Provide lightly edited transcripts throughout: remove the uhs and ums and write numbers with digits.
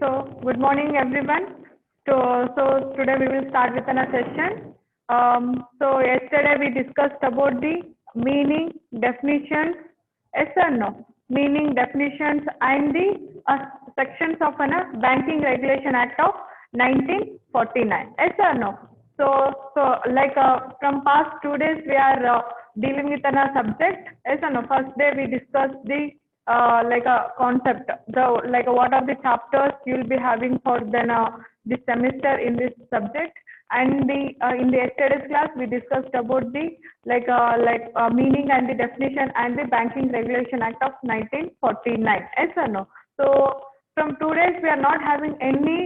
Good morning, everyone. Today we will start with another session. Yesterday we discussed about the meaning, definitions, yes or no? Meaning, definitions, and the sections of an Banking Regulation Act of 1949. Yes or no? From past 2 days we are dealing with another subject. Yes or no? First day we discussed the like a concept, what are the chapters you will be having for then this semester in this subject, and the in the yesterday's class we discussed about the meaning and the definition and the Banking Regulation Act of 1949. Yes or no? So from 2 days we are not having any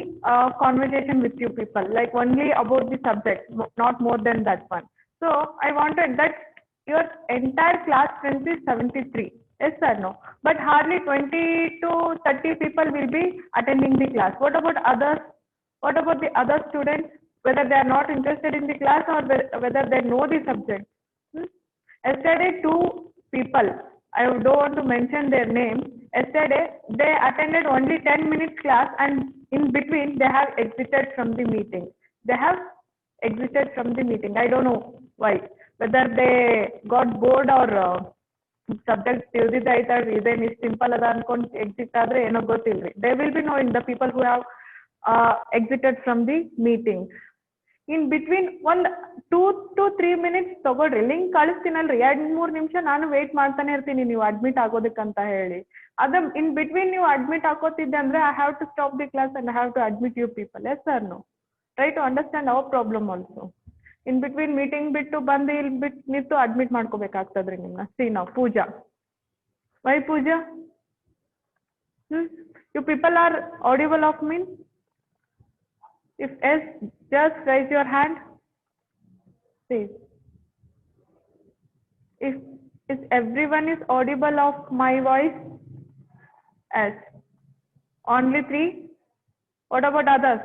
conversation with you people, like only about the subject, not more than that one. So I wanted that your entire class strength is 73. Yes or no? But hardly 20 to 30 people will be attending the class. What about others? What about the other students? Whether they are not interested in the class or whether they know the subject. Yesterday, two people, I don't want to mention their name. Yesterday, they attended only 10 minutes class, and in between, they have exited from the meeting. They have exited from the meeting. I don't know why. Whether they got bored or subject ತಿಳಿದಿದ್ದಾಯ್ತಾ ಇದೇನು ಇಷ್ಟು simple ಅದ ಅನ್ಕೊಂಡು exit ಆದ್ರೆ ಏನೋ ಗೊತ್ತಿಲ್ರಿ. They will be knowing the people who have exited from the meeting. In between ಒಂದು 2 to 3 minutes ತಗೊಳ್ರಿ, link ಕಳಿಸ್ತೀನಲ್ರಿ, 2-3 ನಿಮಿಷ ನಾನು ವೇಟ್ ಮಾಡ್ತಾನೆ ಇರ್ತೀನಿ ನೀವು ಅಡ್ಮಿಟ್ ಆಗೋದಕ್ಕಂತ ಹೇಳಿ. ಅದ ಇನ್ ಬಿಟ್ವೀನ್ ನೀವು ಅಡ್ಮಿಟ್ ಹಾಕೋತಿದ್ದೆ ಅಂದ್ರೆ I have to stop the class and I have to admit you people. Yes sir no? Try to understand our problem also. In between meeting ಬಿಟ್ಟು ಬಂದು ಇಲ್ಲಿ ಬಿಟ್ಟು ನಿಂತು ಅಡ್ಮಿಟ್ ಮಾಡ್ಕೋಬೇಕಾಗ್ತದ್ರಿ ನಿಮ್ನ. ಸಿ ನಾವು Pooja, why Pooja? You people are audible of mean? If yes, just raise your hand. See, if everyone is audible of my voice, yes. Only 3. What about others?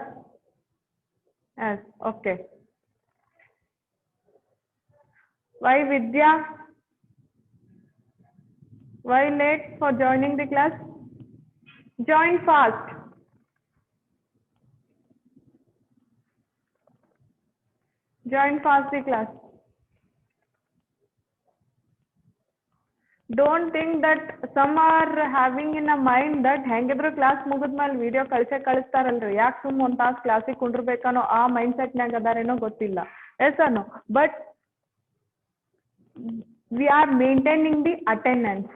Yes. Okay. Why Vidya? Why late for joining the class? Join fast. Join fast the class. Don't think that some are having in a mind that ಹೆಂಗಿದ್ರು class ಮುಗಿದ್ಮೇಲೆ video ಕಳಿಸ್ತಾರಲ್ರಿ, ಯಾಕೆ ಸುಮ್ಮ ಒಂದು ತಾಸು ಕ್ಲಾಸಿಗೆ ಕುಂಡ್ರಬೇಕನ್ನೋ ಆ mind ಸೆಟ್ನಾಗ ಅದಾರೇನೋ ಗೊತ್ತಿಲ್ಲ. Yes ಅನ್ನೋ? But we are maintaining the attendance.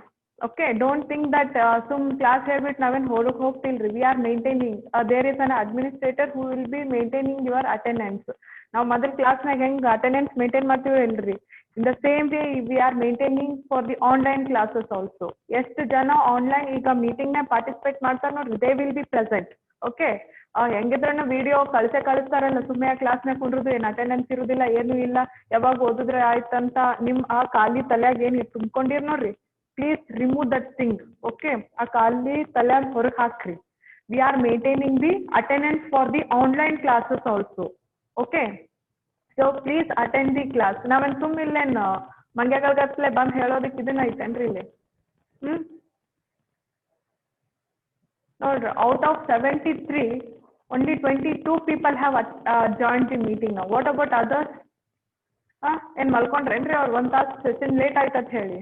Okay, don't think that ಸುಮ್ ಕ್ಲಾಸ್ ಹೇಳ್ಬಿಟ್ಟು ನಾವೇನು ಹೊರಗೆ ಹೋಗ್ತಿಲ್ರಿ. We are maintaining, there is an administrator who will be maintaining your attendance. ನಾವು ಮೊದಲು ಕ್ಲಾಸ್ನಾಗ ಹೆಂಗೆ ಅಟೆಂಡೆನ್ಸ್ ಮೇಂಟೈನ್ ಮಾಡ್ತೀವಿ ಇಲ್ರಿ, in the same way we are maintaining for the online classes also. ಎಷ್ಟು ಜನ ಆನ್ಲೈನ್ ಈಗ ಮೀಟಿಂಗ್ ನ ಪಾರ್ಟಿಸಿಪೇಟ್ ಮಾಡ್ತಾರೆ ನೋಡ್ರಿ, they will be present. Okay, ಹೆಂಗಿದ್ರನ್ನ ವಿಡಿಯೋ ಕಳಿಸ್ತಾರಲ್ಲ, ಸುಮ್ಮನೆ ಕ್ಲಾಸ್ನಾಗ ಕುಂಡ್ರದು ಏನು ಅಟೆಂಡೆನ್ಸ್ ಇರುದಿಲ್ಲ, ಏನು ಇಲ್ಲ, ಯಾವಾಗ ಓದಿದ್ರೆ ಆಯ್ತಂತ ನಿಮ್ ಆ ಖಾಲಿ ತಲೆಯಾಗ ಏನು ತುಂಬ್ಕೊಂಡಿರ್ ನೋಡ್ರಿ, please remove that thing. Okay, ಆ ಖಾಲಿ ತಲೆಯಾಗ ಹೊರಗೆ ಹಾಕ್ರಿ. V are maintaining the attendance for the online classes also. Okay, so please attend the class. ನಾವೇನು ಸುಮ್ಮಿಲ್ಲೇನು ಮಂಗ್ಯಗಲ್ಗತ್ಲೆ ಬಂದು ಹೇಳೋದಕ್ಕೆ ಇದನ್ನ ಐತೇನ್ರಿ ಇಲ್ಲಿ? ನೋಡ್ರಿ, out of 73 only 22 people have joined the meeting now. What about others? ಏನು ಮಲ್ಕೊಂಡ್ರೇನ್ರಿ ಅವ್ರು ಒಂದು ತಾಸು ಸೆಷನ್ ಲೇಟ್ ಆಯ್ತಂತ ಹೇಳಿ?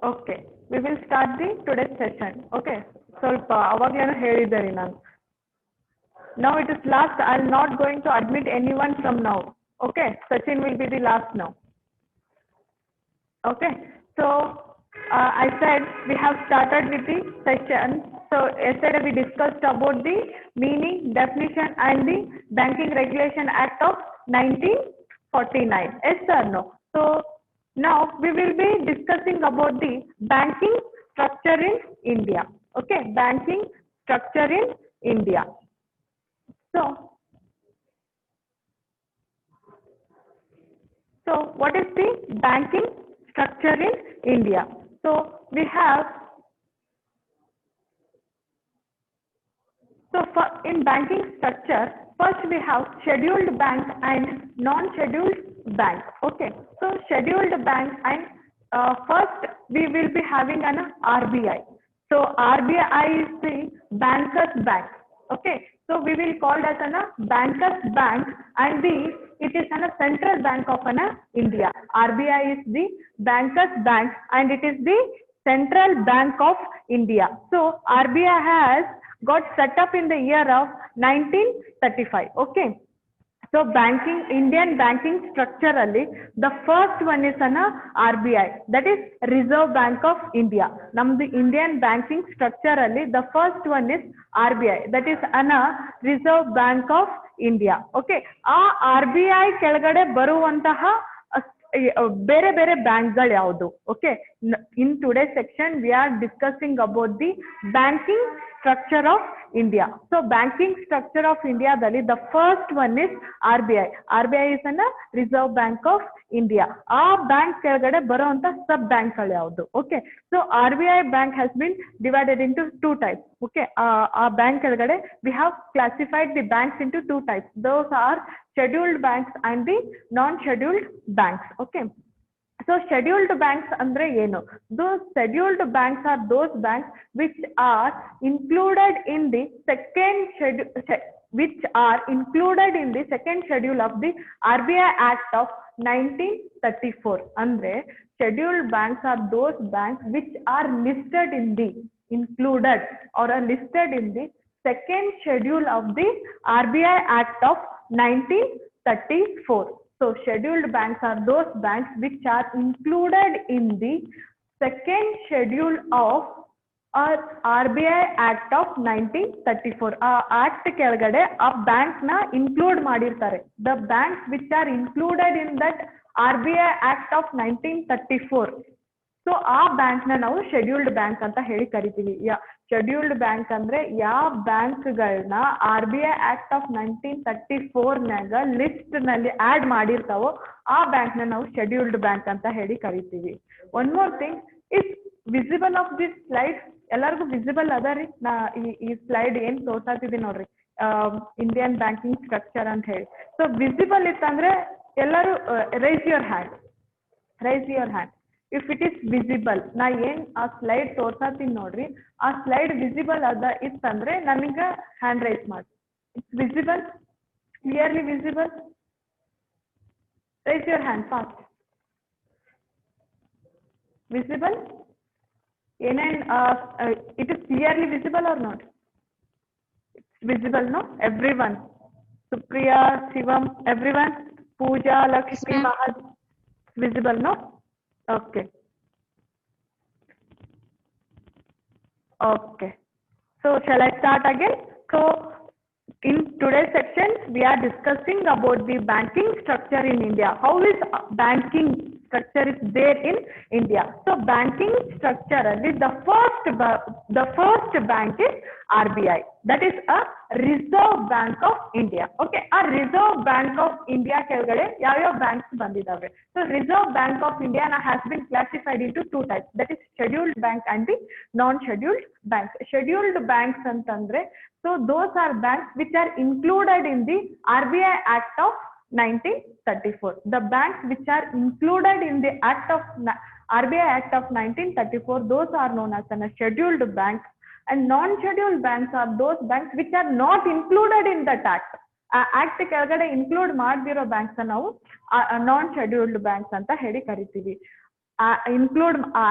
Okay, we will start the today's session. Okay, ಸ್ವಲ್ಪ ಅವಾಗಲೇನೋ ಹೇಳಿದ್ದೆ ರೀ ನಾನು. Now it is last. I am not going to admit any one from now. Okay, Sachin will be the last now. Okay, so I said we have started with the session. So yesterday we discussed about the meaning, definition and the Banking Regulation Act of 1949. Yes or no? So now we will be discussing about the banking structure in India. Okay, banking structure in India. So what is the banking structure in India? So we have, in banking structure, first we have scheduled bank and non-scheduled bank. Okay, so scheduled bank, and first we will be having an RBI. So RBI is the bankers bank. Okay, so we will call that an bankers bank, and it is an central bank of India. RBI is the bankers bank, and it is the central bank of India. So RBI has got set up in the year of 1935. Okay, so banking, Indian banking structure alli, the first one is an RBI, that is Reserve Bank of India. Namdu Indian banking structure alli, the first one is RBI, that is an Reserve Bank of India. Okay, RBI ಕೆಳಗಡೆ ಬರುವಂತಹ ಬೇರೆ ಬೇರೆ ಬ್ಯಾಂಕ್ಗಳು ಯಾವುದು? Okay, in today section we are discussing about the banking structure of India. So banking structure of India dali, the first one is RBI. RBI is a Reserve Bank of India. Bank ಕೆಳಗಡೆ ಬರುವಂತ sub bank ಗಳು ಯಾವುದು? Okay, so RBI bank has been divided into two types. Okay, bank ಕೆಳಗಡೆ we have classified the banks into two types. Those are scheduled banks and the non-scheduled banks. Okay, so scheduled banks andre ಏನು? Those scheduled banks are those banks which are included in the second schedule of the RBI Act of 1934. Andre scheduled banks are those banks which are listed in the included or are listed in the second schedule of the RBI Act of 1934. So scheduled banks are those banks which are included in the second schedule of RBI Act of 1934. Act ಕೆಳಗಡೆ bank na include ಮಾಡಿರ್ತಾರೆ. The banks which are included in that RBI Act of 1934. So bank ನಾವು scheduled bank ಅಂತ ಹೇಳಿ ಕರಿತೀವಿ. Scheduled bank ಅಂದ್ರೆ ಯಾವ ಬ್ಯಾಂಕ್ಗಳನ್ನ RBI Act of 1934 list ನಲ್ಲಿ ಆಡ್ ಮಾಡಿರ್ತಾವೋ ಆ ಬ್ಯಾಂಕ್ ನಾವು ಶೆಡ್ಯೂಲ್ಡ್ ಬ್ಯಾಂಕ್ ಅಂತ ಹೇಳಿ ಕರಿತೀವಿ. One more thing, is visible of this slide ಎಲ್ಲರಿಗೂ ವಿಸಿಬಲ್ ಅದ ರೀ? ನಾ ಈ ಸ್ಲೈಡ್ ಏನ್ ತೋರ್ಸಾತಿದ್ದೀನಿ ನೋಡ್ರಿ, ಇಂಡಿಯನ್ ಬ್ಯಾಂಕಿಂಗ್ ಸ್ಟ್ರಕ್ಚರ್ ಅಂತ ಹೇಳಿ. ಸೊ ವಿಸಿಬಲ್ ಇತ್ತಂದ್ರೆ ಎಲ್ಲರೂ rice your hand. If it is visible, ನಾ ಏನ್ ಆ ಸ್ಲೈಡ್ ತೋರ್ಸಾತೀನಿ ನೋಡ್ರಿ, ಆ ಸ್ಲೈಡ್ ವಿಸಿಬಲ್ ಅದ ಇತ್ತಂದ್ರೆ ನನಗ ಹ್ಯಾಂಡ್ ರೈಸ್ ಮಾಡಿ. It's visible, clearly visible, raise your hand fast. Visible ಏನೇನ್ it is clearly visible or not? It's visible no? Everyone, Supriya, Shivam, everyone, Pooja, Lakshmi, Mahad, visible no? Okay, so shall I start again? So in today's section we are discussing about the banking structure in India. How is banking structure is there in India? So banking structure alli the first bank is RBI, that is a Reserve Bank of India. Okay, a Reserve Bank of India ಕೆಳಗಡೆ ಯಾವ banks ಬಂದಿದಾವೆ? So Reserve Bank of India has been classified into two types, that is scheduled bank and the non-scheduled banks. Scheduled banks antandre, so those are banks which are included in the RBI Act of 1934. The banks which are included in the RBI Act of 1934, those are known as a scheduled bank. And non-scheduled banks are those banks which are not included in that act. Act ಕೆಳಗಡೆ include ಮಾಡದಿರೋ banks ನಾವು non-scheduled banks ಅಂತ ಹೇಳಿ ಕರಿತೀವಿ.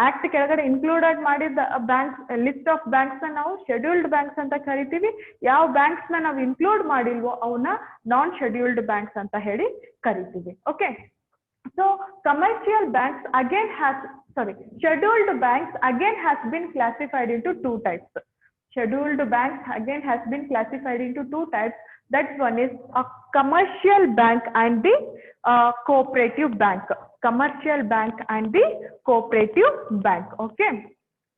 Act ಕೆಳಗಡೆ included ಮಾಡಿದ banks list of banks ನಾವು scheduled banks ಅಂತ ಕರಿತೀವಿ. ಯಾವ ಬ್ಯಾಂಕ್ಸ್ ನಾವು ಇನ್ಕ್ಲೂಡ್ ಮಾಡಿಲ್ವೋ ಅವನ್ನ non-scheduled banks ಅಂತ ಹೇಳಿ ಕರಿತೀವಿ. Okay, so commercial banks again scheduled banks again has been classified into two types. Scheduled banks again has been classified into two types. That one is a commercial bank and the cooperative bank. Commercial bank and the cooperative bank. Okay,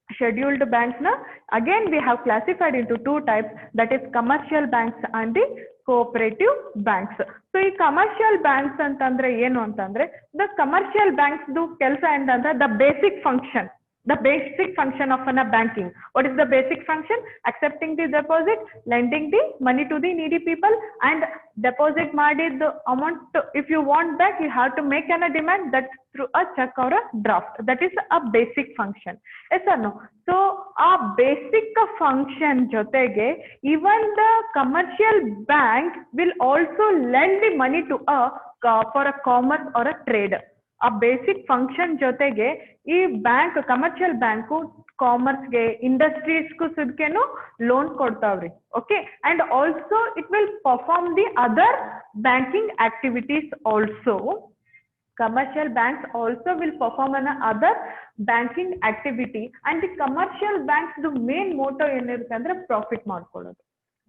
scheduled banks na again we have classified into two types, that is commercial banks and the cooperative banks. So ಈ commercial banks ಅಂತಂದ್ರೆ ಏನು ಅಂತಂದ್ರೆ, the commercial banks do ಕೆಲಸ ಏನಂದ್ರೆ the basic function The basic function of a banking. What is the basic function? Accepting the deposit, lending the money to the needy people, and deposit ಮಾಡಿದ amount. If you want back, you have to make a demand that through a check or a draft. That is a basic function. Yes or no? So a basic function jotege, even the commercial bank will also lend the money to for a commerce or a trade. ಆ basic function ಜೊತೆಗೆ ಈ bank commercial bank ಕಾಮರ್ಸ್ಗೆ ಇಂಡಸ್ಟ್ರೀಸ್ಗೂ ಸುದ್ಕೆನು loan ಕೊಡ್ತಾವ್ರಿ. Okay, and also it will perform the other banking activities also. Commercial banks also will perform an other banking activity, and the commercial banks the main motto ಏನಿರುತ್ತೆ ಅಂದ್ರೆ profit ಮಾಡ್ಕೊಳ್ಳೋದು.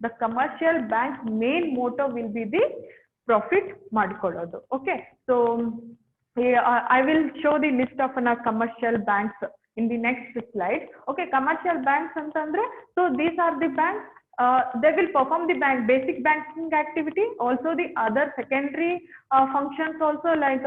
The commercial bank main motto will be the profit ಮಾಡ್ಕೊಳ್ಳೋದು. Okay, so I will show the list of commercial banks in the next slide. Okay, commercial banks antandre, so these are the banks. They will perform the basic banking activity, also the other secondary functions also, like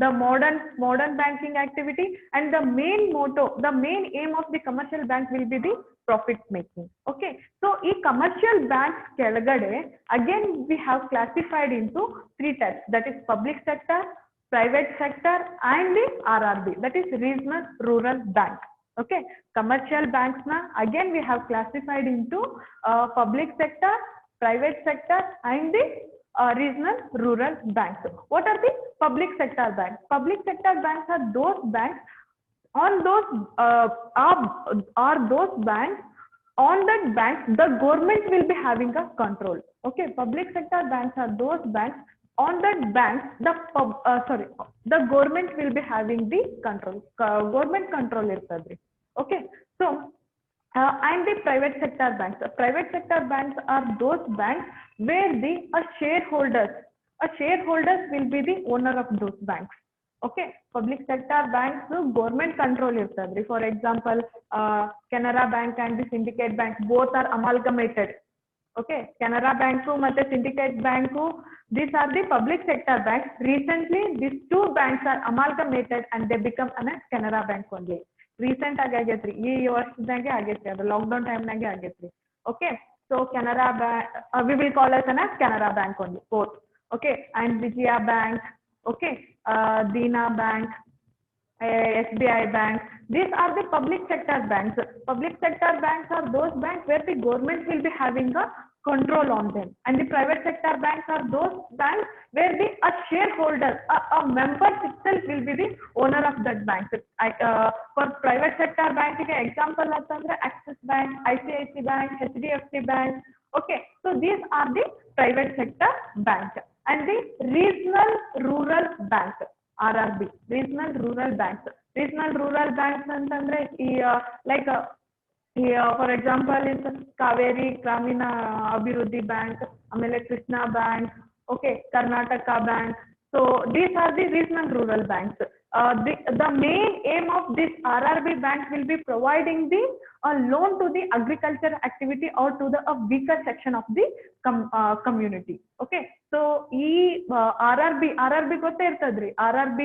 the modern banking activity, and the main motto, the main aim of the commercial bank will be the profit making. Okay, so e commercial banks kelagade again we have classified into three types, that is public sector, private sector, and the RRB, that is regional rural bank. Okay, commercial banks na again we have classified into public sector, private sector, and the regional rural banks. What are the public sector banks? Public sector banks are those banks on those are those banks on that banks the government will be having a control. Okay, public sector banks are those banks on that banks the government will be having the control. Government control irtadri. Okay, so and the private sector banks. Private sector banks are those banks where the shareholders will be the owner of those banks. Okay, public sector banks government control irtadri. For example, Canara Bank and the Syndicate Bank both are amalgamated. Okay, Canara Bank and Syndicate Bank, these are the public sector banks. Recently these two banks are amalgamated and they become a Canara Bank only. Recent agagetri ee varshadage agetse, adu lockdown time nage agetse. Okay, so Canara Bank we will call as Canara Bank only both. Okay, and Vijaya Bank, okay, Deena Bank, SBI Bank, these are the public sector banks. Public sector banks are those banks where the government will be having a control on them, and the private sector banks are those banks where the shareholder, a member itself will be the owner of that bank. For private sector bank example atandre Axis Bank, ICICI Bank, HDFC Bank. Okay, so these are the private sector banks. And the regional rural banks, RRB, regional rural banks. Regional rural banks antandre like for example is Kaveri Gramina Abhiruddhi Bank, amele Krishna Bank, okay, Karnataka Bank. So these are the regional rural banks. The main aim of this RRB bank will be providing the loan to the agriculture activity or to the weaker section of the community. Okay, so RRB gotte irtadri. RRB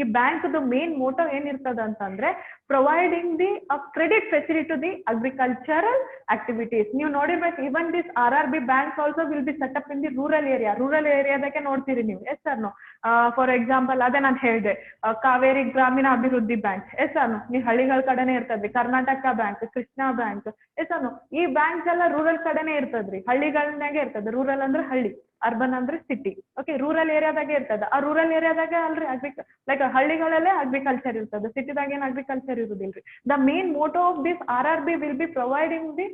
ee bank the main motto en irtad antandre providing the credit facility to the agricultural activities. You nodirಬೇಕು, even this RRB banks also will be set up in the rural area dake ನೋಡ್ತೀರಿ ನೀವು. Yes or no? For example ಅದೇ ನಾನು ಹೇಳಿದೆ Kaveri Grameena Abhivriddhi bank. Yes ಅನ್ನು ನೀವು ಹಳ್ಳಿಗಳ ಕಡೆನೇ ಇರ್ತದ್ರಿ. Karnataka bank, Krishna bank. Yes ಅನ್ನು ಈ ಬ್ಯಾಂಕ್ಸ್ ಎಲ್ಲ ರೂರಲ್ ಕಡೆನೇ ಇರ್ತದ್ರಿ, ಹಳ್ಳಿಗಳನ್ನಾಗೆ ಇರ್ತದೆ. ರೂರಲ್ ಅಂದ್ರೆ ಹಳ್ಳಿ, ಅರ್ಬನ್ ಅಂದ್ರೆ ಸಿಟಿ. ಓಕೆ, ರೂರಲ್ ಏರಿಯಾದಾಗೆ ಇರ್ತದೆ. ಆ ರೂರಲ್ ಏರಿಯಾದಾಗೆ ಅಲ್ರಿ ಲೈಕ್ ಹಳ್ಳಿಗಳಲ್ಲೇ ಅಗ್ರಿಕಲ್ಚರ್ ಇರ್ತದೆ, ಸಿಟಿದಾಗ ಏನು ಅಗ್ರಿಕಲ್ಚರ್ ಇರುದಿಲ್ರಿ. The main motto of this RRB will be providing the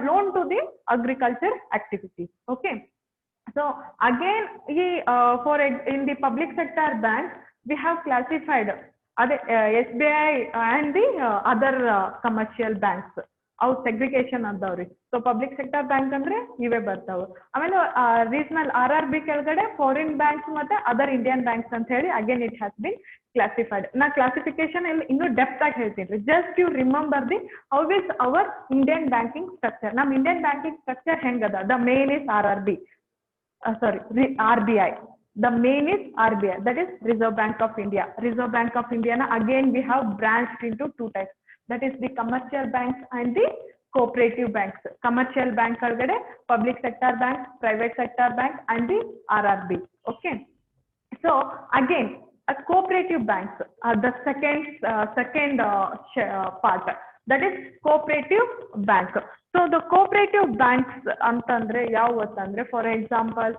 loan to the agriculture activity. Okay, so again in the public sector banks we have classified SBI and the other commercial banks. Out segregation adavri. So public sector bank andre ive bartavu. Amele regional RRB kelgade foreign banks matte other Indian banks anta heli again it has been classified. Na classification innu depth agi heltini. Just you remember the how is our Indian banking structure. Nam Indian banking structure hengada. The main is RRB. RBI. The main is RBI, that is Reserve Bank of India. Reserve Bank of India na again we have branched into two types, that is the commercial banks and the cooperative banks. Commercial bank already public sector bank, private sector bank and the RRB. Okay. So again, a cooperative banks are the second part, that is cooperative bank. So the cooperative banks ಅಂತಂದ್ರೆ ಯಾವತ್ತಂದ್ರೆ for example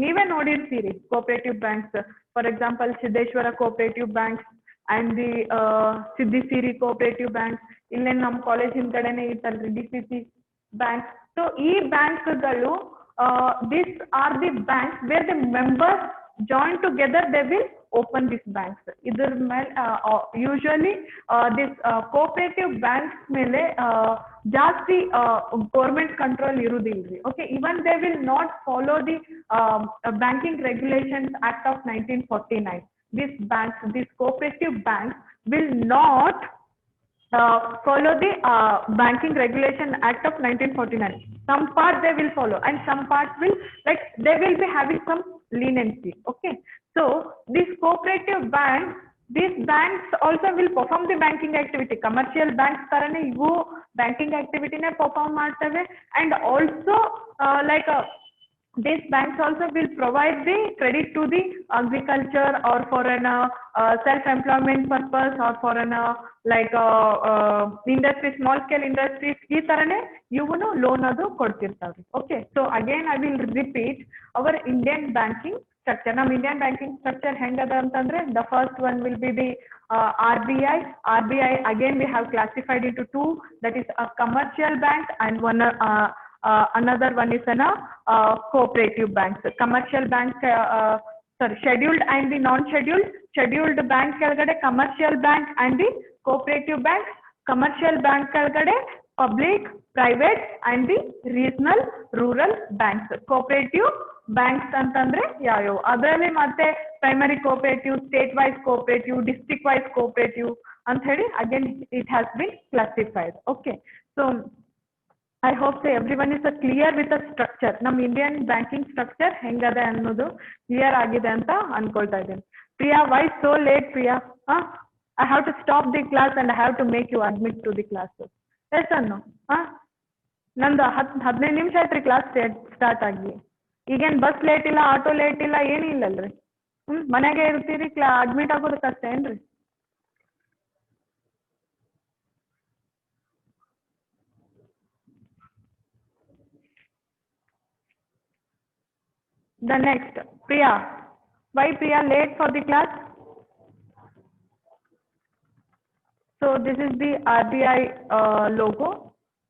ನೀವೇ ನೋಡಿರ್ತೀರಿ cooperative banks, for example Siddeshwara cooperative banks and the Siddhisiri cooperative banks, ಇಲ್ಲೇ ನಮ್ಮ college ಹಿಂದ್ಗಡೆನೆ ಇತ್ತಲ್ರಿ DCC bank. So ಈ ಬ್ಯಾಂಕ್ಗಳು these are the banks where the members join together, they will open these banks. Either usually this cooperative banks mele ಜಾಸ್ತಿ government control irudilri. Okay, even they will not follow the banking regulations act of 1949. These banks, these cooperative banks will not follow the banking regulation act of 1949. Some part they will follow and some part will, like, they will be having some leniency. Okay, so these cooperative banks, these banks also will perform the banking activity. Commercial banks tarane ivu banking activity ne perform ಮಾಡ್ತವೆ, and also like these banks also will provide the credit to the agriculture or for an self-employment purpose or for an like industry, small scale industries, ಈ ತರನೇ ಇವನು loan ಅದು ಕೊಡ್ತಿರ್ತಾವ್ರಿ. Okay, so again I will repeat our Indian banking structure. Nam Indian banking structure ಹೆಂಗದ ಅಂತಂದ್ರೆ the first one will be the RBI. RBI again we have classified into two, that is a commercial bank and one another one is an cooperative banks. Commercial bank sorry, scheduled and the non-scheduled. Scheduled bank ಕೆಳಗಡೆ commercial bank and the cooperative bank. Commercial bank ಕೆಳಗಡೆ public, private and the regional rural banks. Cooperative banks ಅಂತಂದ್ರೆ ಯಾವ್ಯಾವ, ಅದರಲ್ಲಿ ಮತ್ತೆ primary cooperative, state wise cooperative, district wise cooperative ಅಂತ ಹೇಳಿ again it has been classified. Okay, so I hope so everyone is clear with the structure. Nam Indian banking structure hengade annodu clear agide anta ankolta ideni. Priya, why so late, Priya? I have to stop the class and I have to make you admit to the class. Yes or no? ನಂದು 15 ನಿಮಿಷ ಆಯ್ತು class start ಆಗಿ. ಈಗೇನು bus late ಇಲ್ಲ, auto late ಇಲ್ಲ, ಏನೂ ಇಲ್ಲಲ್ರಿ. ಮನೆಗೆ ಇರ್ತೀರಿ, ಅಡ್ಮಿಟ್ ಆಗೋದು ಕಷ್ಟ ಏನ್ರಿ? The next, Priya. Why Priya late for the class? So this is the RBI logo,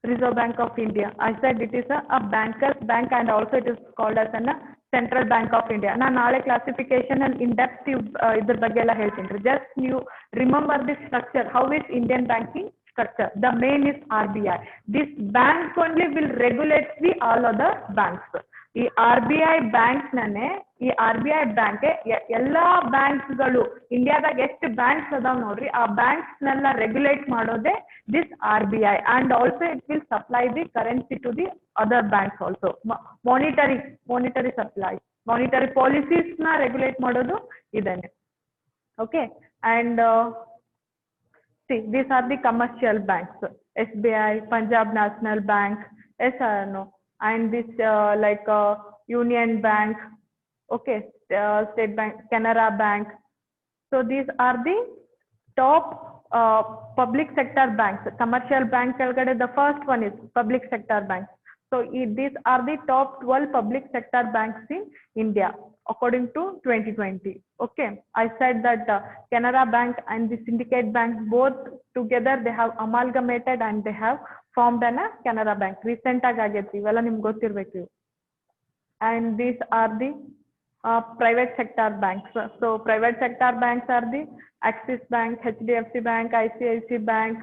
Reserve Bank of India. I said it is a banker's bank and also it is called as a Central Bank of India. Na naale classification and in-depth idar ಬಗ್ಗೆ ಎಲ್ಲ ಹೇಳ್ತೀನಿ. Just you remember this structure. How is Indian banking structure? The main is RBI. This bank only will regulate the all other banks. ಈ RBI bank ನನ್ನೇ, ಈ RBI bank ಎಲ್ಲಾ ಬ್ಯಾಂಕ್ಸ್ಗಳು ಇಂಡಿಯಾದಾಗ ಎಷ್ಟು banks ಅದಾವ್ ನೋಡ್ರಿ, ಆ ಬ್ಯಾಂಕ್ಸ್ನೆಲ್ಲ ರೆಗ್ಯುಲೇಟ್ ಮಾಡೋದೇ this RBI. And also it will supply the currency to the other banks also. Monetary supply, monetary policies ನ ರೆಗ್ಯುಲೇಟ್ ಮಾಡೋದು ಇದೇನೆ. Okay, and see these are the commercial banks, SBI, Punjab National Bank, yes or no, and this like Union Bank, okay, State Bank, Canara Bank. So these are the top public sector banks. Commercial bank ಕೆಳಗಡೆ the first one is public sector banks. So these are the top 12 public sector banks in India according to 2020. Okay, I said that Canara Bank and the Syndicate Bank both together they have amalgamated and they have formed an Canara Bank. Recent ಆಗಿ ಆಗೈತಿ, ಇವೆಲ್ಲ ನಿಮ್ಗೆ ಗೊತ್ತಿರಬೇಕು. And these are the private sector banks. So private sector banks are the Axis Bank, HDFC Bank, ICICI Bank.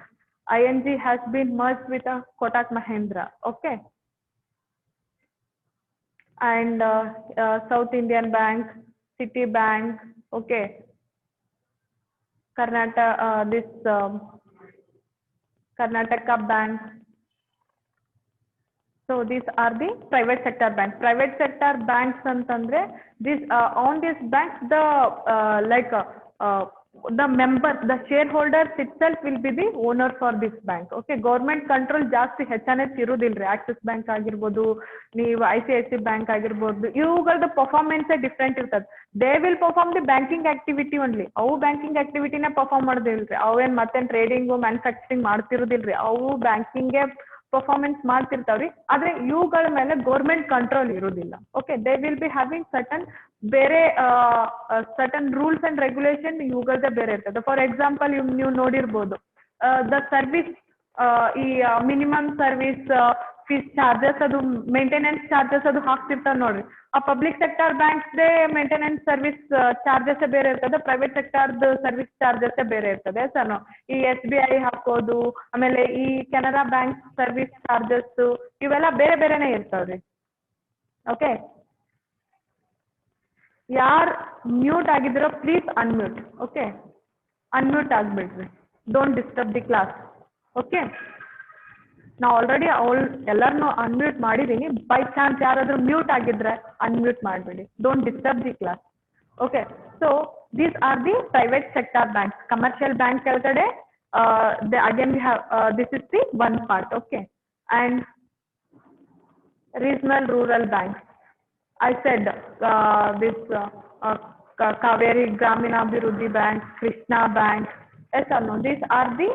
ING has been merged with Kotak Mahindra. Okay, and South Indian Bank, City Bank, okay, this Karnataka Bank, So these are the private sector banks. Private sector banks ಅಂತಂದ್ರೆ this on these banks the members, the shareholders itself will be the owner for this bank. Okay, government control ಜಾಸ್ತಿ ಹೆಚ್ಚಾನೆಚ್ಚ ಇರುವುದಿಲ್ರಿ. Axis bank ಆಗಿರ್ಬೋದು, ನೀವು ICICI bank ಆಗಿರ್ಬೋದು, ಇವುಗಳದ್ದು performance different ಇರ್ತದೆ. They will perform the banking activity only. ಅವು banking ಆಕ್ಟಿವಿಟಿನೇ perform ಮಾಡೋದಿಲ್ರಿ. ಅವೇನ್ ಮತ್ತೇನ್ trading manufacturing ಮಾಡ್ತಿರೋದಿಲ್ರಿ. ಅವು ಬ್ಯಾಂಕಿಂಗ್ಗೆ performance ಮಾಡ್ತಿರ್ತಾವ್ರಿ. ಆದ್ರೆ ಇವುಗಳ ಮೇಲೆ ಗೌರ್ಮೆಂಟ್ ಕಂಟ್ರೋಲ್ ಇರುವುದಿಲ್ಲ. Okay, they will be having ಬೇರೆ ಸರ್ಟನ್ ರೂಲ್ಸ್ ಅಂಡ್ ರೆಗ್ಯುಲೇಷನ್ ಇವುಗಳದ್ದೇ ಬೇರೆ ಇರ್ತದೆ. ಫಾರ್ ಎಕ್ಸಾಂಪಲ್ ನೀವು ನೋಡಿರ್ಬೋದು, ದ ಸರ್ವಿಸ್ ಈ ಮಿನಿಮಮ್ ಸರ್ವಿಸ್ ಫೀಸ್ ಚಾರ್ಜಸ್, ಅದು ಮೇಂಟೆನೆನ್ಸ್ ಚಾರ್ಜಸ್ ಅದು ಹಾಕ್ತಿರ್ತಾರೆ ನೋಡ್ರಿ. ಆ ಪಬ್ಲಿಕ್ ಸೆಕ್ಟರ್ ಬ್ಯಾಂಕ್ಸ್ದೇ ಮೇಂಟೆನೆನ್ಸ್ ಸರ್ವಿಸ್ ಚಾರ್ಜಸ್ ಬೇರೆ ಇರ್ತದೆ, ಪ್ರೈವೇಟ್ ಸೆಕ್ಟರ್ದು ಸರ್ವಿಸ್ ಚಾರ್ಜಸ್ ಬೇರೆ ಇರ್ತದೆ ಸರ್. ಈ SBI ಹಾಕೋದು, ಆಮೇಲೆ ಈ ಕೆನರಾ ಬ್ಯಾಂಕ್ ಸರ್ವಿಸ್ ಚಾರ್ಜಸ್ ಇವೆಲ್ಲ ಬೇರೆ ಬೇರೆನೆ ಇರ್ತಾವ್ರಿ. ಓಕೆ, ಯಾರ್ ಮ್ಯೂಟ್ ಆಗಿದ್ರೋ ಪ್ಲೀಸ್ ಅನ್ಮ್ಯೂಟ್. ಓಕೆ, ಅನ್ಮ್ಯೂಟ್ ಆಗ್ಬಿಡ್ರಿ. Don't disturb the class. Okay, ನಾ ಆಲ್ರೆಡಿ ಎಲ್ಲರನ್ನೂ ಅನ್ಮ್ಯೂಟ್ ಮಾಡಿದ್ದೀನಿ. ಬೈ ಚಾನ್ಸ್ ಯಾರಾದರೂ ಮ್ಯೂಟ್ ಆಗಿದ್ರೆ ಅನ್ಮ್ಯೂಟ್ ಮಾಡಿಬಿಡಿ. Don't disturb the class. Okay, so these are the private sector banks. Commercial bank ಕೆಳಗಡೆ again we have this is the one part. Okay, and regional rural banks. I said this Kaveri Gramina Abhiruddhi Bank, Krishna Bank, yes or no? These are the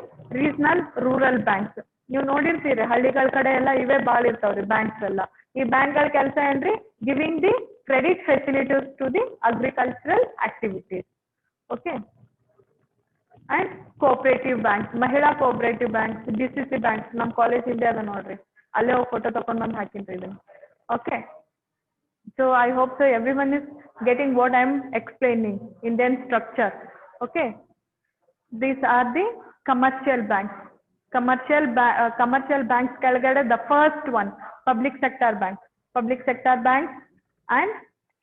regional rural banks. ನೀವು ನೋಡಿರ್ತೀರಿ ಹಳ್ಳಿಗಳ ಕಡೆ ಎಲ್ಲ ಇವೇ ಭಾಳ ಇರ್ತಾವ್ರಿ banks ಎಲ್ಲ. ಈ ಬ್ಯಾಂಕ್ಗಳ ಕೆಲಸ ಏನ್ರಿ? Giving the credit facilities to the agricultural activities. Okay, and cooperative banks, ಮಹಿಳಾ ಕೋಆಪರೇಟಿವ್ ಬ್ಯಾಂಕ್ಸ್, DCC ಬ್ಯಾಂಕ್ಸ್. ನಮ್ಮ ಕಾಲೇಜ್ ಹಿಂದೆ ಅದ ನೋಡ್ರಿ, ಅಲ್ಲೇ ಹೋಗಿ ಫೋಟೋ ತಗೊಂಡ್ ಬಂದು ಹಾಕಿನ್ರಿ ಇದನ್ನು. Okay, so I hope so everyone is getting what I am explaining in their structure. Okay, these are the commercial banks. Commercial banks ಕೆಳಗಡೆ the first one public sector banks. Public sector banks and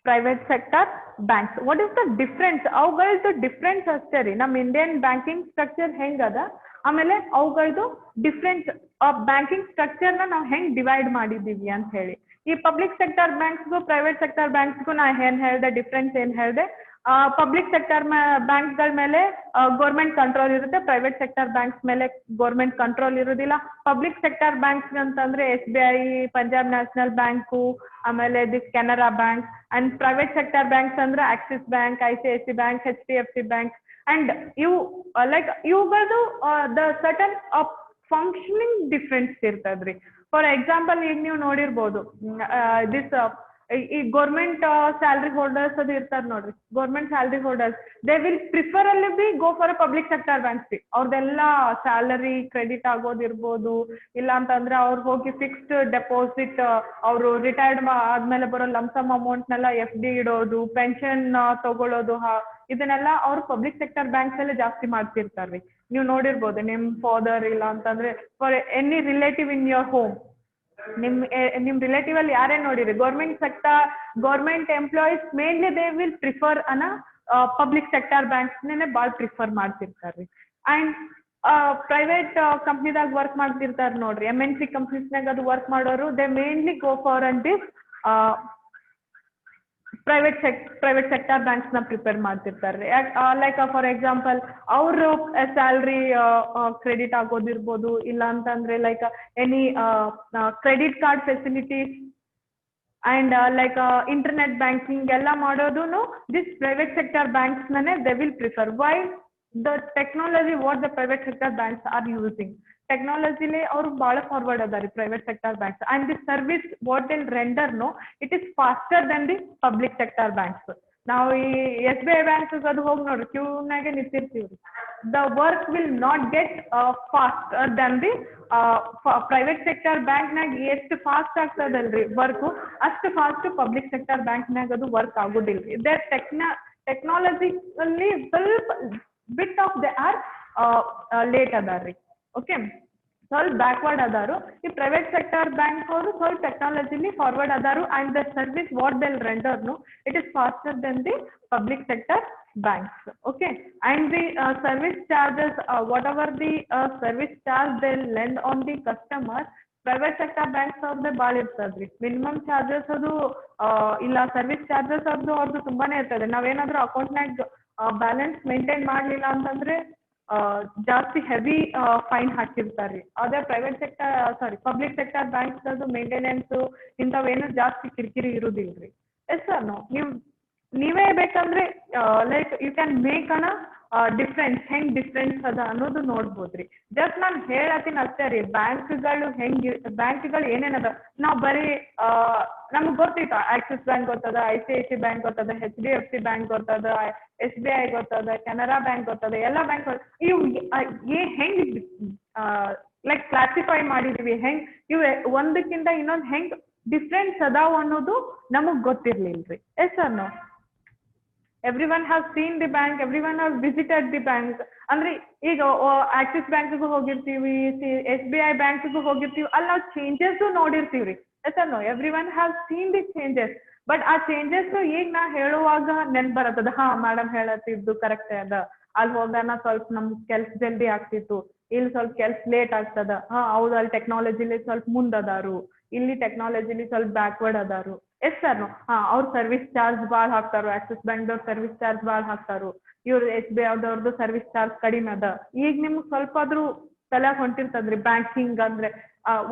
private sector banks. What is the difference? ಅವುಗಳದ್ದು difference ಅಷ್ಟೇ ರೀ. ನಮ್ಮ Indian banking structure ಹೆಂಗದ, ಆಮೇಲೆ ಅವುಗಳದ್ದು difference banking ಸ್ಟ್ರಕ್ಚರ್ನ ನಾವು ಹೆಂಗ್ ಡಿವೈಡ್ ಮಾಡಿದ್ದೀವಿ ಅಂತ ಹೇಳಿ. ಈ ಪಬ್ಲಿಕ್ ಸೆಕ್ಟರ್ ಬ್ಯಾಂಕ್ಸ್ಗೂ ಪ್ರೈವೇಟ್ ಸೆಕ್ಟರ್ ಬ್ಯಾಂಕ್ಸ್ಗೂ ನಾ ಏನ್ ಹೇಳಿದೆ, ಡಿಫ್ರೆನ್ಸ್ ಏನ್ ಹೇಳಿದೆ? ಪಬ್ಲಿಕ್ ಸೆಕ್ಟರ್ ಬ್ಯಾಂಕ್ಸ್ಗಳ ಮೇಲೆ ಗೌರ್ಮೆಂಟ್ ಕಂಟ್ರೋಲ್ ಇರುತ್ತೆ, ಪ್ರೈವೇಟ್ ಸೆಕ್ಟರ್ ಬ್ಯಾಂಕ್ಸ್ ಮೇಲೆ ಗೌರ್ಮೆಂಟ್ ಕಂಟ್ರೋಲ್ ಇರೋದಿಲ್ಲ. ಪಬ್ಲಿಕ್ ಸೆಕ್ಟರ್ ಬ್ಯಾಂಕ್ಸ್ ಅಂತಂದ್ರೆ SBI, ಪಂಜಾಬ್ ನ್ಯಾಷನಲ್ ಬ್ಯಾಂಕು, ಆಮೇಲೆ this Canara bank. And private sector banks ಅಂದ್ರೆ Axis bank, ICICI bank, HDFC bank. And ಇವು ಇವುಗಳದ್ದು ದ ಸರ್ಟನ್ ಫಂಕ್ಷನಿಂಗ್ ಡಿಫ್ರೆನ್ಸ್ ಇರ್ತದ್ರಿ. ಫಾರ್ ಎಕ್ಸಾಂಪಲ್ ಈಗ ನೀವು ನೋಡಿರ್ಬೋದು, ದಿಸ್ ಈ ಗೌರ್ಮೆಂಟ್ ಸ್ಯಾಲ್ರಿ ಹೋಲ್ಡರ್ಸ್ ಅದು ಇರ್ತಾರೆ ನೋಡ್ರಿ. Government salary holders they will prefer ಅಲ್ಲಿ be go for a public sector banks be. ಅವ್ರದೆಲ್ಲ ಸ್ಯಾಲರಿ ಕ್ರೆಡಿಟ್ ಆಗೋದಿರ್ಬೋದು, ಇಲ್ಲ ಅಂತಂದ್ರೆ ಅವ್ರು ಹೋಗಿ ಫಿಕ್ಸ್ಡ್ ಡೆಪಾಸಿಟ್, ಅವರು ರಿಟೈರ್ಡ್ ಆದ್ಮೇಲೆ ಬರೋ ಲಂಸಮ್ ಅಮೌಂಟ್ನೆಲ್ಲ FD ಇಡೋದು, ಪೆನ್ಷನ್ ತಗೊಳ್ಳೋದು, ಇದನ್ನೆಲ್ಲ ಅವ್ರು ಪಬ್ಲಿಕ್ ಸೆಕ್ಟರ್ ಬ್ಯಾಂಕ್ಸ್ ಅಲ್ಲೇ ಜಾಸ್ತಿ ಮಾಡ್ತಿರ್ತಾರ್ರಿ. ನೀವು ನೋಡಿರ್ಬೋದು, ನಿಮ್ ಫಾದರ್ ಇಲ್ಲ ಅಂತಂದ್ರೆ for any relative in your home, ನಿಮ್ ರಿಲೇಟಿವ್ ಅಲ್ಲಿ ಯಾರೇ ನೋಡಿರಿ, government employees mainly they will prefer public sector ಬ್ಯಾಂಕ್ಸ್ನೇ ಭಾಳ ಪ್ರಿಫರ್ ಮಾಡ್ತಿರ್ತಾರ್ರಿ. ಅಂಡ್ ಪ್ರೈವೇಟ್ ಕಂಪ್ನಿದಾಗ ವರ್ಕ್ ಮಾಡ್ತಿರ್ತಾರ ನೋಡ್ರಿ, MNC ಕಂಪ್ನೀಸ್ನಾಗ ಅದು ವರ್ಕ್ ಮಾಡೋರು, they mainly go for and this private sector banks ನ ಪ್ರಿಪೇರ್ ಮಾಡ್ತಿರ್ತಾರೆ. ಲೈಕ್ ಫಾರ್ ಎಕ್ಸಾಂಪಲ್ ಅವರು ಸ್ಯಾಲ್ರಿ ಕ್ರೆಡಿಟ್ ಆಗೋದಿರ್ಬೋದು, ಇಲ್ಲ ಅಂತಂದ್ರೆ like any credit card facilities and like internet banking ಎಲ್ಲ ಮಾಡೋದು ದಿಸ್ ಪ್ರೈವೇಟ್ ಸೆಕ್ಟರ್ ಬ್ಯಾಂಕ್ಸ್ ನೇ they will prefer. Why? The technology what the private sector banks are using, ಟೆಕ್ನಾಲಜಿಲಿ ಅವರು ಬಹಳ ಫಾರ್ವರ್ಡ್ ಅದಾರಿ private sector banks. And the service what will render it is faster than the public sector banks. ನಾವು ಈ SBI banks ಅದು ಹೋಗಿ ನೋಡ್ರಿ, ಕ್ಯೂನಾಗೆ ನಿಂತಿರ್ತೀವಿ. The work will not get faster than the private sector ಬ್ಯಾಂಕ್ನಾಗ ಎಷ್ಟು ಫಾಸ್ಟ್ ಆಗ್ತದಲ್ರಿ ವರ್ಕು, ಅಷ್ಟು ಫಾಸ್ಟ್ ಪಬ್ಲಿಕ್ ಸೆಕ್ಟರ್ ಬ್ಯಾಂಕ್ನಾಗ ಅದು ವರ್ಕ್ ಆಗೋದಿಲ್ರಿ. ದೇ ಟೆಕ್ನಾಲಜಿಕಲ್ಲಿ ಸ್ವಲ್ಪ bit of they are late ಅದಾರ್ರಿ. ಓಕೆ, ಸ್ವಲ್ಪ ಬ್ಯಾಕ್ವರ್ಡ್ ಅದಾರು. ಈ ಪ್ರೈವೇಟ್ ಸೆಕ್ಟರ್ ಬ್ಯಾಂಕ್ ಅವರು ಸ್ವಲ್ಪ ಟೆಕ್ನಾಲಜಿಲಿ ಫಾರ್ವರ್ಡ್ ಅದಾರು. And the service what they render it is faster than the public sector banks. Okay, and the service charges, whatever the service charge they lend on the customer, private sector banks ಅವ್ರದ್ದೇ ಭಾಳ ಇರ್ತದ್ರಿ. Minimum charges ಅದು ಇಲ್ಲ service charges ಅವ್ರದ್ದು ತುಂಬಾನೇ ಇರ್ತದೆ. ನಾವೇನಾದ್ರೂ ಅಕೌಂಟ್ನಾಗ ಬ್ಯಾಲೆನ್ಸ್ ಮೇಂಟೈನ್ ಮಾಡಲಿಲ್ಲ ಅಂತಂದ್ರೆ ಜಾಸ್ತಿ ಹೆವಿ ಫೈನ್ ಹಾಕಿರ್ತಾರ್ರಿ. ಅದೇ private sector public sector banks ಅದು ಮೇಂಟೆನೆನ್ಸು ಇಂಥವೇನು ಜಾಸ್ತಿ ಕಿರಿಕಿರಿ ಇರುದಿಲ್ರಿ. ಎಸ್ ಸರ್ ನೀವೇ ಬೇಕಂದ್ರೆ like you can make difference ಹೆಂಗ್ ಡಿಫ್ರೆನ್ಸ್ ಅದ ಅನ್ನೋದು ನೋಡ್ಬೋದ್ರಿ. ಜಸ್ಟ್ ನಾನು ಹೇಳತ್ತೀನಿ ಅಷ್ಟೇ ರೀ. ಬ್ಯಾಂಕ್ಗಳು ಏನೇನದ ನಾವು ಬರೀ ನಮ್ಗೆ ಗೊತ್ತಿತ್ತು. ಆಕ್ಸಿಸ್ ಬ್ಯಾಂಕ್ ಗೊತ್ತದ, ICICI ಬ್ಯಾಂಕ್ ಗೊತ್ತದ, HDFC ಬ್ಯಾಂಕ್ ಗೊತ್ತದ, SBI ಗೊತ್ತದ, ಕೆನರಾ ಬ್ಯಾಂಕ್ ಗೊತ್ತದ, ಎಲ್ಲ ಬ್ಯಾಂಕ್ ಇವು ಹೆಂಗ್ ಲೈಕ್ ಕ್ಲಾಸಿಫೈ ಮಾಡಿದೀವಿ, ಹೆಂಗ್ ಇವು ಒಂದಕ್ಕಿಂತ ಇನ್ನೊಂದು ಹೆಂಗ್ ಡಿಫ್ರೆನ್ಸ್ ಅದಾವ ಅನ್ನೋದು ನಮಗ್ ಗೊತ್ತಿರ್ಲಿಲ್ರಿ. Yes sir everyone has seen the bank, everyone has visited the bank. ಅಂದ್ರೆ ಈಗ ಆಕ್ಸಿಸ್ ಬ್ಯಾಂಕ್ಗೂ ಹೋಗಿರ್ತೀವಿ, SBI ಬ್ಯಾಂಕ್ಗೂ ಹೋಗಿರ್ತೀವಿ, ಅಲ್ಲಿ ನಾವು ಚೇಂಜಸ್ ನೋಡಿರ್ತೀವ್ರಿ. Sir everyone have seen the changes. But ಆ ಚೇಂಜಸ್ ಈಗ ನಾ ಹೇಳುವಾಗ ನೆನ್ಪು ಬರತ್ತದ, ಹಾ ಮೇಡಮ್ ಹೇಳತ್ತಿದ್ದು ಕರೆಕ್ಟ್ ಅದ, ಅಲ್ಲಿ ಹೋಗೋಣ ಸ್ವಲ್ಪ ನಮ್ಗೆ ಕೆಲ್ಸ ಜಲ್ದಿ ಆಗ್ತಿತ್ತು, ಇಲ್ಲಿ ಸ್ವಲ್ಪ ಕೆಲ್ಸ ಲೇಟ್ ಆಗ್ತದ. ಹಾ ಹೌದು, ಅಲ್ಲಿ ಟೆಕ್ನಾಲಜಿಲಿ ಸ್ವಲ್ಪ ಮುಂದದಾರು, ಇಲ್ಲಿ ಟೆಕ್ನಾಲಜಿಲಿ ಸ್ವಲ್ಪ ಬ್ಯಾಕ್ವರ್ಡ್ ಅದಾರು. ಎಸ್ ಸರ್ ಅವ್ರ ಸರ್ವಿಸ್ ಚಾರ್ಜ್ ಭಾಳ ಹಾಕ್ತಾರು. ಆಕ್ಸಿಸ್ ಬ್ಯಾಂಕ್ದವ್ರ ಸರ್ವಿಸ್ ಚಾರ್ಜ್ ಭಾಳ ಹಾಕ್ತಾರು, ಇವ್ರು SBI ಅವ್ರದ್ದು ಸರ್ವಿಸ್ ಚಾರ್ಜ್ ಕಡಿಮೆ ಅದ. ಈಗ ನಿಮ್ಗೆ ಸ್ವಲ್ಪ ಆದ್ರೂ ತಲೆ ಹೊಂಟಿರ್ತದ್ರಿ ಬ್ಯಾಂಕಿಂಗ್ ಅಂದ್ರೆ